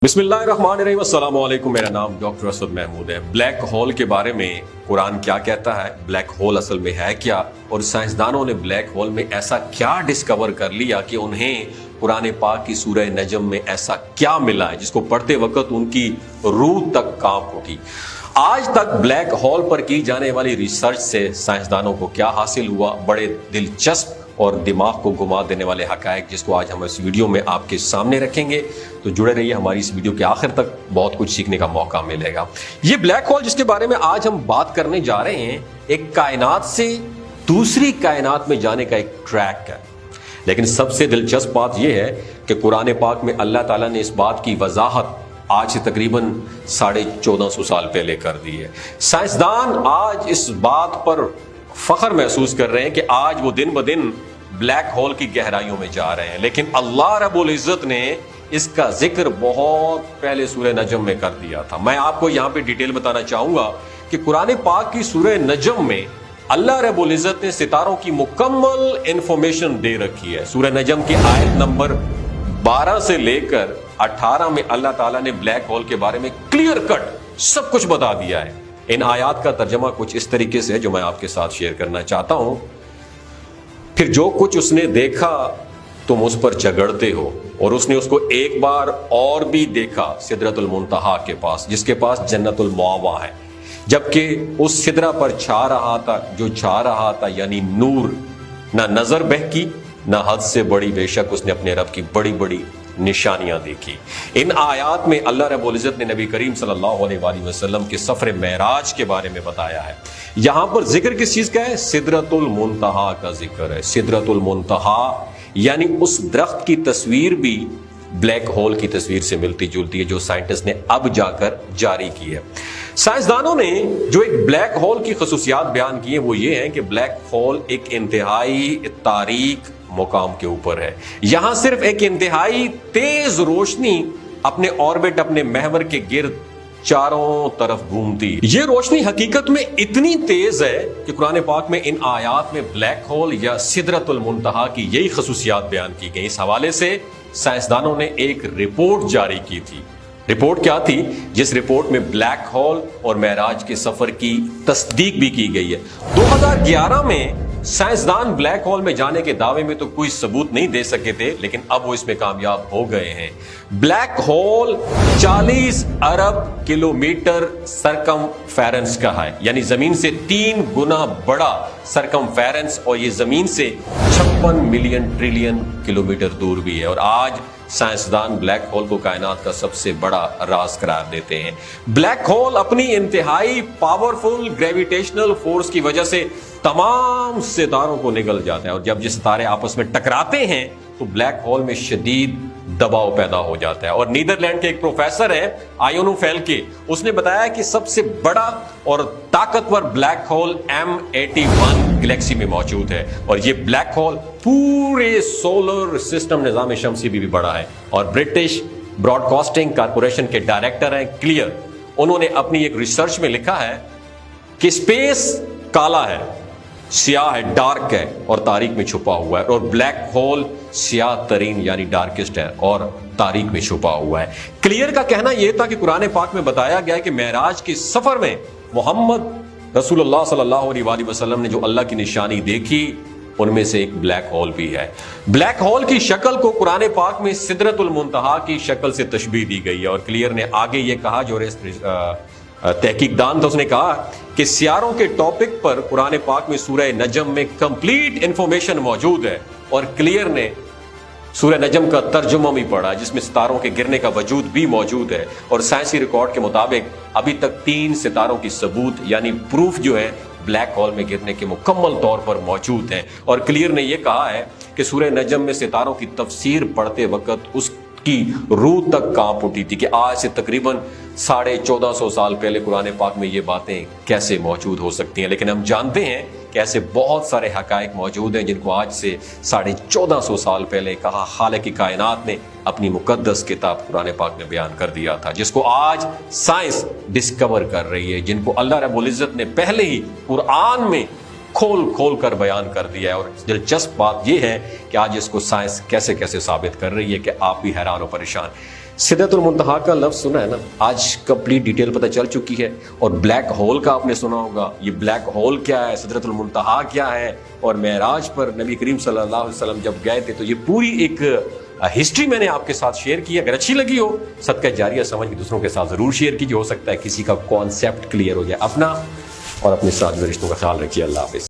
बिस्मिल्लाहिर्रहमानिर्रहीम, अस्सलाम वालेकुम। मेरा नाम डॉक्टर असद महमूद है। ब्लैक होल के बारे में कुरान क्या कहता है, ब्लैक होल असल में है क्या, और साइंसदानों ने ब्लैक होल में ऐसा क्या डिस्कवर कर लिया कि उन्हें कुरान पाक की सूरह नजम में ऐसा क्या मिला है जिसको पढ़ते वक्त उनकी रूह तक कांप उठी। आज तक ब्लैक होल पर की जाने वाली रिसर्च से साइंसदानों को क्या हासिल हुआ, बड़े दिलचस्प और दिमाग को घुमा देने वाले हकायक जिसको आज हम इस वीडियो में आपके सामने रखेंगे। तो जुड़े रहिए हमारी इस वीडियो के आखिर तक, बहुत कुछ सीखने का मौका मिलेगा। ये ब्लैक होल जिसके बारे में आज हम बात करने जा रहे हैं, एक कायनात से दूसरी कायनात में जाने का एक ट्रैक है। लेकिन सबसे दिलचस्प बात यह है कि कुरान पाक में अल्लाह ताला ने इस बात की वजाहत आज से तकरीबन 1450 साल पहले कर दी है। साइंसदान आज इस बात पर फख्र महसूस कर रहे हैं कि आज वो दिन ब दिन ब्लैक होल की गहराइयों में जा रहे हैं, लेकिन अल्लाह रब्बुल इज्जत ने इसका जिक्र बहुत पहले सूरह नजम में कर दिया था। मैं आपको यहाँ पे डिटेल बताना चाहूंगा कि कुरान पाक की सूरह नजम में अल्लाह रब्बुल इज्जत ने सितारों की मुकम्मल इंफॉर्मेशन दे रखी है। सूरह नजम की आयत नंबर 12 से लेकर 18 में अल्लाह ताला ने ब्लैक होल के बारे में क्लियर कट सब कुछ बता दिया है। इन आयात का तर्जमा कुछ इस तरीके से है जो मैं आपके साथ शेयर करना चाहता हूं। फिर जो कुछ उसने देखा तुम उस पर झगड़ते हो, और उसने उसको एक बार और भी देखा सिदरतुल मुंतहा के पास, जिसके पास जन्नतुल मावा है, जबकि उस सिदरा पर छा रहा था जो छा रहा था यानी नूर। ना नजर बहकी ना हद से बड़ी, बेशक उसने अपने रब की बड़ी बड़ी निशानियां देखी। इन आयात में अल्लाह रब्बुल इज्जत ने नबी करीम सल्लल्लाहु अलैहि वसल्लम के सफर मेराज के बारे में बताया है। यहां पर जिक्र किस चीज का है? सिदरतुल मुंतहा का जिक्र है। सिदरतुल मुंतहा यानी उस दरख्त की तस्वीर भी ब्लैक होल की तस्वीर से मिलती जुलती है जो साइंटिस्ट ने अब जाकर जारी की है। साइंसदानों ने जो एक ब्लैक होल की खसूसियात बयान की है वो ये है कि ब्लैक होल एक इंतहाई तारीक मुकाम के ऊपर है। यहां सिर्फ एक इंतहाई तेज रोशनी अपने ऑर्बिट, अपने महवर के गिर्द चारों तरफ घूमती। ये रोशनी हकीकत में इतनी तेज है कि कुरान पाक में इन आयात में ब्लैक होल या सिदरतुल मुंतहा की यही खसूसियात बयान की गई। इस हवाले से साइंसदानों ने एक रिपोर्ट जारी की थी। रिपोर्ट क्या थी? जिस रिपोर्ट में ब्लैक होल और मेराज के सफर की तस्दीक भी की गई है। 2011 में साइंसदान ब्लैक होल में जाने के दावे में तो कोई सबूत नहीं दे सके थे, लेकिन अब वो इसमें कामयाब हो गए हैं। ब्लैक होल 40 अरब किलोमीटर सरकमफेरेंस का है, यानी जमीन से 3 गुना बड़ा सरकमफेरेंस, और ये जमीन से 56 मिलियन ट्रिलियन किलोमीटर दूर भी है। और आज साइंसदान ब्लैक होल को कायनात का सबसे बड़ा राज करार देते हैं। ब्लैक होल अपनी इंतहाई पावरफुल ग्रेविटेशनल फोर्स की वजह से तमाम सितारों को निगल जाता है, और जब ये सितारे आपस में टकराते हैं तो ब्लैक होल में शदीद दबाव पैदा हो जाता है। और नीदरलैंड के एक प्रोफेसर है आयोनो फेल्के, उसने बताया कि सबसे बड़ा और ताकतवर ब्लैक होल M81 गैलेक्सी में मौजूद है, और ये ब्लैक होल पूरे सोलर सिस्टम निजाम शमसी भी बड़ा है। और ब्रिटिश ब्रॉडकास्टिंग कॉर्पोरेशन के डायरेक्टर हैं क्लियर, उन्होंने अपनी एक रिसर्च में लिखा है कि स्पेस काला है, सियाह है, डार्क है और तारीक में छुपा हुआ है, और ब्लैक होल सियाह तरीन यानी डार्केस्ट है और तारीक में छुपा हुआ है। क्लियर का कहना यह था कि कुरान पाक में बताया गया है कि मेराज के सफर में मोहम्मद रसूलुल्लाह सल्लल्लाहु अलैहि वसल्लम ने जो अल्लाह की निशानी देखी उनमें से एक ब्लैक होल भी है। ब्लैक होल की शक्ल को कुरान पाक में सिदरतुल मुंतहा की शक्ल से तशबीह दी गई है। और क्लियर ने आगे ये कहा, जो तहकीकदान था, उसने कहा कि सियारों के टॉपिक पर कुरान पाक में सूरह नजम में कंप्लीट इंफॉर्मेशन मौजूद है, और क्लियर ने सूरह नजम का तर्जुमा भी पढ़ा जिसमें सितारों के गिरने का वजूद भी मौजूद है। और साइंसी रिकॉर्ड के मुताबिक अभी तक 3 सितारों की सबूत यानी प्रूफ जो है ब्लैक होल में गिरने के मुकम्मल तौर पर मौजूद हैं। और क्लियर ने यह कहा है कि सूरह नजम में सितारों की तफसीर पढ़ते वक्त उसकी रूह तक कांप उठी थी कि आज से तकरीबन 1450 साल पहले कुरान पाक में ये बातें कैसे मौजूद हो सकती हैं। लेकिन हम जानते हैं कि ऐसे बहुत सारे हकायक मौजूद हैं जिनको आज से 1450 साल पहले कहा खालिक कायनात ने अपनी मुकद्दस किताब कुरान पाक में बयान कर दिया था, जिसको आज साइंस डिस्कवर कर रही है, जिनको अल्लाह रब्बुल इज्जत ने पहले ही कुरान में खोल खोल कर बयान कर दिया है। और दिलचस्प बात यह है कि आज इसको साइंस कैसे कैसे साबित कर रही है कि आप भी हैरान और परेशान। سدرۃ المنتہا کا لفظ سنا ہے نا، آج کمپلیٹ ڈیٹیل پتہ چل چکی ہے. اور بلیک ہول کا آپ نے سنا ہوگا، یہ بلیک ہول کیا ہے، سدرۃ المنتہا کیا ہے، اور معراج پر نبی کریم صلی اللہ علیہ وسلم جب گئے تھے تو یہ پوری ایک ہسٹری میں نے آپ کے ساتھ شیئر کی. اگر اچھی لگی ہو صدقہ جاریہ سمجھ کے دوسروں کے ساتھ ضرور شیئر کیجیے، ہو سکتا ہے کسی کا کانسیپٹ کلیئر ہو جائے. اپنا اور اپنے ساتھ رشتوں کا خیال رکھیے. اللہ حافظ.